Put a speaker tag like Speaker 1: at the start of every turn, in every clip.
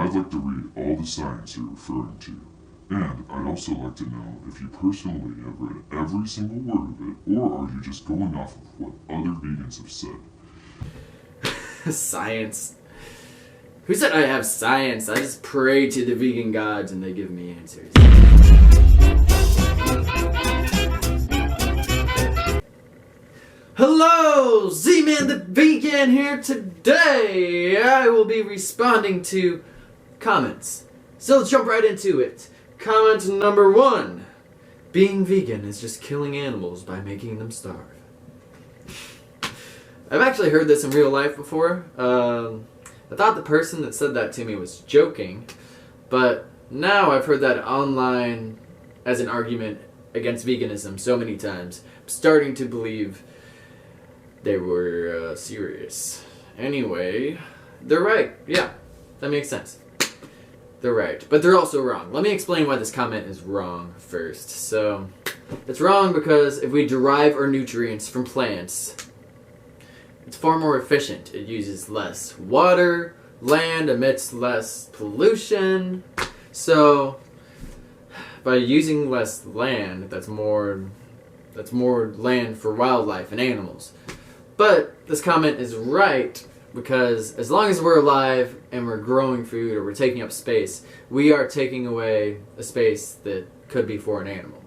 Speaker 1: I'd like to read all the science you're referring to. And I'd also like to know if you personally have read every single word of it, or are you just going off of what other vegans have said?
Speaker 2: Science. Who said I have science? I just pray to the vegan gods and they give me answers. Hello! ZmanTheVegan here today! I will be responding to comments. So let's jump right into it. Comment number 1. Being vegan is just killing animals by making them starve. I've actually heard this in real life before. I thought the person that said that to me was joking, but now I've heard that online as an argument against veganism so many times. I'm starting to believe they were serious. Anyway, they're right. Yeah, that makes sense. They're right, but they're also wrong. Let me explain why this comment is wrong first. So, it's wrong because if we derive our nutrients from plants, it's far more efficient. It uses less water, land emits less pollution. So, by using less land, that's more land for wildlife and animals. But this comment is right because as long as we're alive and we're growing food or we're taking up space, we are taking away a space that could be for an animal.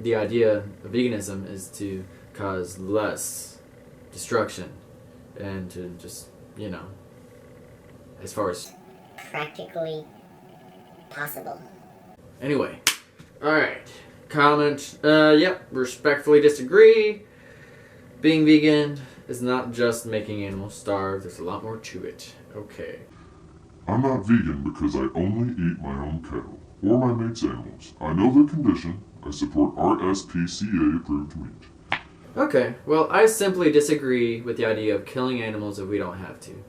Speaker 2: The idea of veganism is to cause less destruction and to just, as far as
Speaker 3: practically possible.
Speaker 2: Anyway, alright. Comment, yep, respectfully disagree. Being vegan is not just making animals starve, there's a lot more to it. Okay.
Speaker 1: I'm not vegan because I only eat my own cattle, or my mate's animals. I know their condition. I support RSPCA approved meat.
Speaker 2: Okay, well, I simply disagree with the idea of killing animals if we don't have to.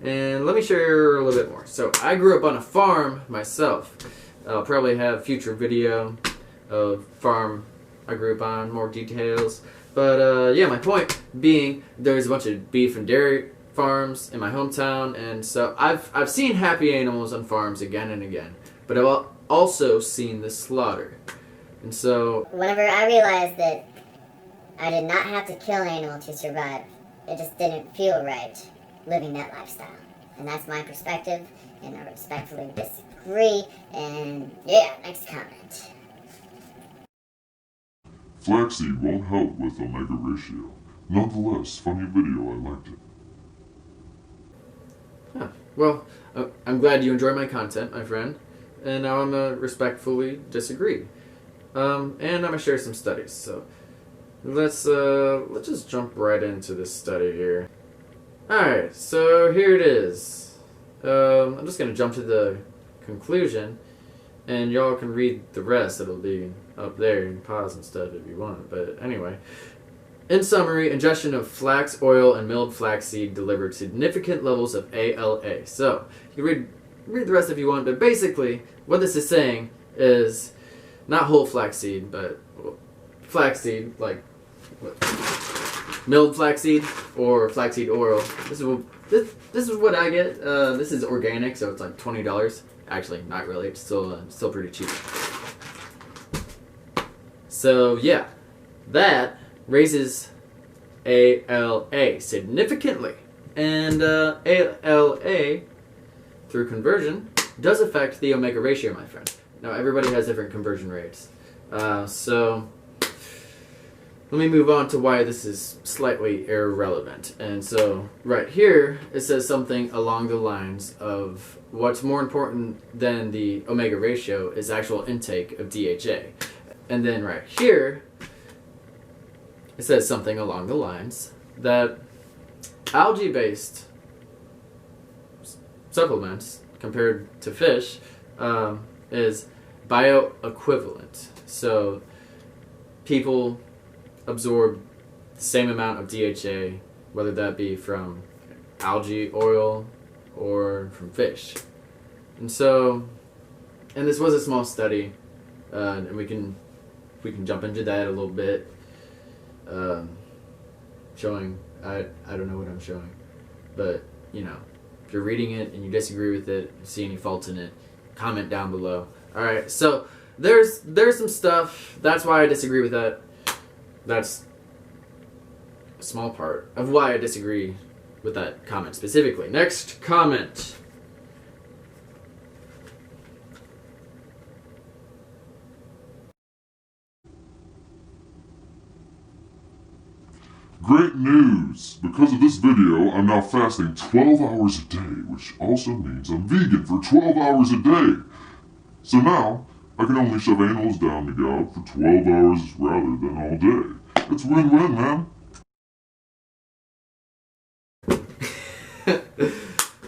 Speaker 2: And let me share a little bit more. So, I grew up on a farm myself. I'll probably have future video of farm I grew up on, more details. But, yeah, my point being, there's a bunch of beef and dairy farms in my hometown, and so I've seen happy animals on farms again and again. But I've also seen the slaughter. And so,
Speaker 3: whenever I realized that I did not have to kill an animal to survive, it just didn't feel right living that lifestyle. And that's my perspective, and I respectfully disagree. And yeah, next comment.
Speaker 1: Flaxseed won't help with omega ratio. Nonetheless, funny video, I liked it.
Speaker 2: Huh. Well, I'm glad you enjoy my content, my friend. And now I'm gonna respectfully disagree. And I'm gonna share some studies. So let's just jump right into this study here. Alright, so here it is. I'm just gonna jump to the conclusion, and y'all can read the rest. It'll be up there. You can pause and stuff if you want. But anyway, in summary, ingestion of flax oil and milled flaxseed delivered significant levels of ALA. So you can read the rest if you want, but basically what this is saying is not whole flaxseed, but flaxseed, like milled flaxseed or flaxseed oil. This is what I get. This is organic, so it's like $20. Actually, not really. It's still pretty cheap. So yeah, that raises ALA significantly, and ALA through conversion does affect the omega ratio, my friend. Now everybody has different conversion rates, so let me move on to why this is slightly irrelevant. And so right here it says something along the lines of what's more important than the omega ratio is actual intake of DHA. And then right here it says something along the lines that algae-based supplements compared to fish is bioequivalent. So people absorb the same amount of DHA, whether that be from algae oil or from fish. And so, and this was a small study, and we can jump into that a little bit, showing, I don't know what I'm showing, but, If you're reading it and you disagree with it, see any faults in it, comment down below. Alright, so there's some stuff. That's why I disagree with that. That's a small part of why I disagree with that comment specifically. Next comment.
Speaker 1: Great news! Because of this video, I'm now fasting 12 hours a day, which also means I'm vegan for 12 hours a day. So now, I can only shove animals down to God for 12 hours rather than all day. It's win-win, man.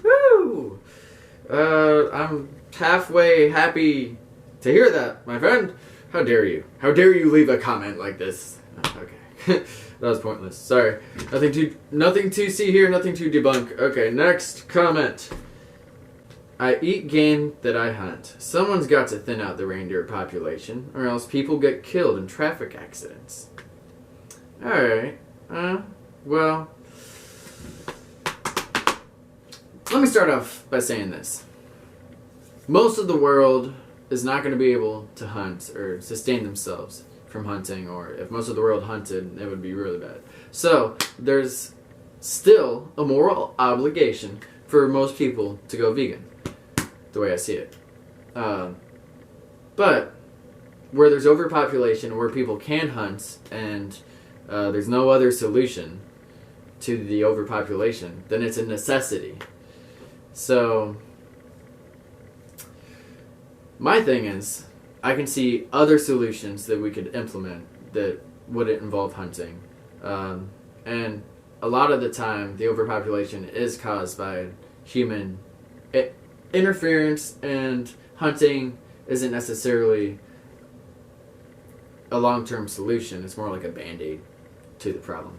Speaker 2: Woo! I'm halfway happy to hear that, my friend. How dare you? How dare you leave a comment like this? Okay. That was pointless. Sorry. Nothing to see here, nothing to debunk. Okay, next comment. I eat game that I hunt. Someone's got to thin out the reindeer population, or else people get killed in traffic accidents. Alright. Well, let me start off by saying this. Most of the world is not going to be able to hunt or sustain themselves from hunting, or if most of the world hunted, it would be really bad. So, there's still a moral obligation for most people to go vegan, the way I see it. But, where there's overpopulation, where people can hunt, and there's no other solution to the overpopulation, then it's a necessity. So, my thing is, I can see other solutions that we could implement that wouldn't involve hunting. And a lot of the time, the overpopulation is caused by human interference, and hunting isn't necessarily a long-term solution. It's more like a band-aid to the problem.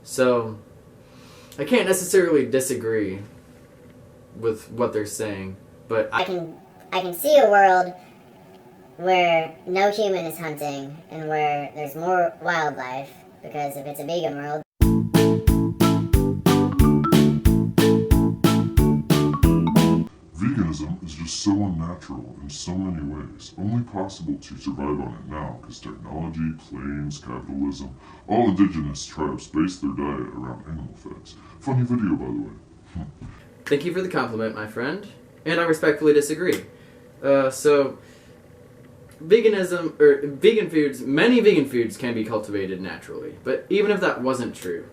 Speaker 2: So, I can't necessarily disagree with what they're saying, but
Speaker 3: I can see a world where no human is hunting and where there's more wildlife, because if it's a vegan world,
Speaker 1: Veganism is just so unnatural in so many ways, only possible to survive on it now because technology, claims, capitalism, all indigenous tribes base their diet around animal fats. Funny video, by the way.
Speaker 2: Thank you for the compliment, my friend, and I respectfully disagree. So, veganism, or vegan foods, many vegan foods can be cultivated naturally, but even if that wasn't true,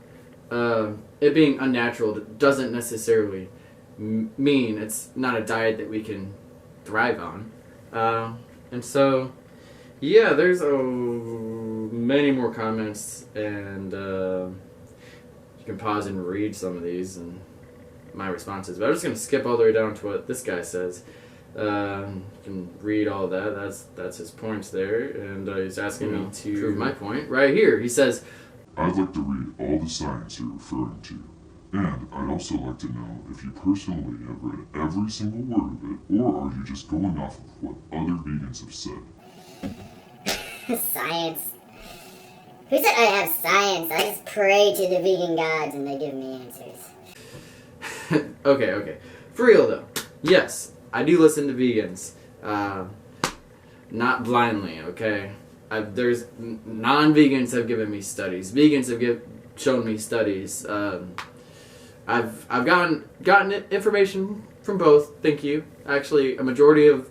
Speaker 2: it being unnatural doesn't necessarily mean it's not a diet that we can thrive on. And so, yeah, there's many more comments, and you can pause and read some of these and my responses, but I'm just going to skip all the way down to what this guy says. You can read all that. That's his points there, and he's asking me to prove my point right here. He says,
Speaker 1: I'd like to read all the science you're referring to, and I'd also like to know if you personally have read every single word of it, or are you just going off of what other vegans have said?
Speaker 3: science. Who said I have science? I just pray to the vegan gods and they give me answers.
Speaker 2: okay. For real though, yes, I do listen to vegans. Not blindly, okay? There's non-vegans have given me studies. Vegans have shown me studies. I've gotten information from both. Thank you. Actually, a majority of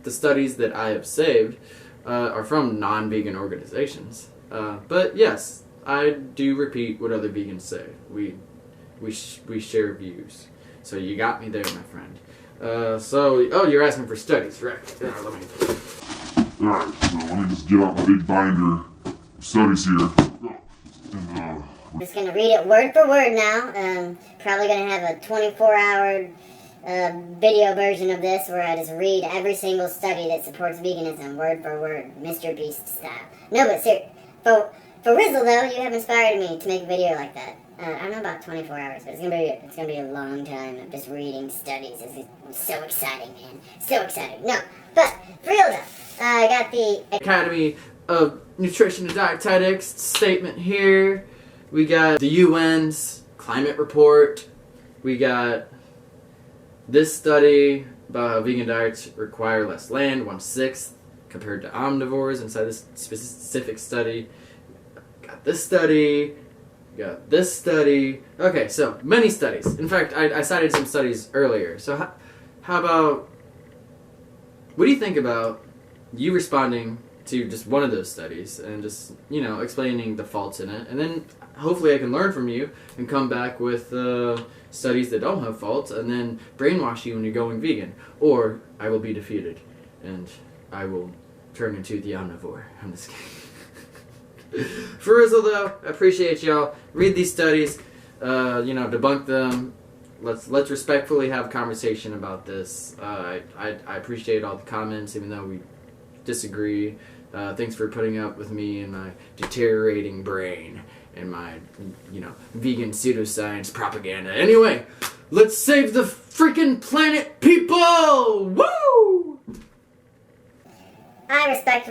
Speaker 2: the studies that I have saved are from non-vegan organizations. But yes, I do repeat what other vegans say. We share views. So you got me there, my friend. You're asking for studies, right? Let me.
Speaker 1: Alright, so let me just get out my big binder of studies here. And,
Speaker 3: I'm just going to read it word for word now. Probably going to have a 24-hour video version of this where I just read every single study that supports veganism word for word, Mr. Beast style. No, but seriously, for Rizzle though, you have inspired me to make a video like that. I don't know about 24 hours, but it's gonna be a long time of just reading studies. It's so exciting, man. So exciting. No, but for real though, I got the
Speaker 2: Academy of Nutrition and Dietetics statement here. We got the UN's climate report. We got this study about how vegan diets require less land, 1/6, compared to omnivores inside this specific study. Got this study. Got this study. Okay, so many studies. In fact, I cited some studies earlier. So how about, what do you think about you responding to just one of those studies and just, explaining the faults in it, and then hopefully I can learn from you and come back with studies that don't have faults and then brainwash you into going vegan, or I will be defeated and I will turn into the omnivore. I'm just kidding. For real though, I appreciate y'all. Read these studies, debunk them. Let's respectfully have a conversation about this. I appreciate all the comments, even though we disagree. Thanks for putting up with me and my deteriorating brain and my, vegan pseudoscience propaganda. Anyway, let's save the freaking planet, people! Woo!
Speaker 3: I respect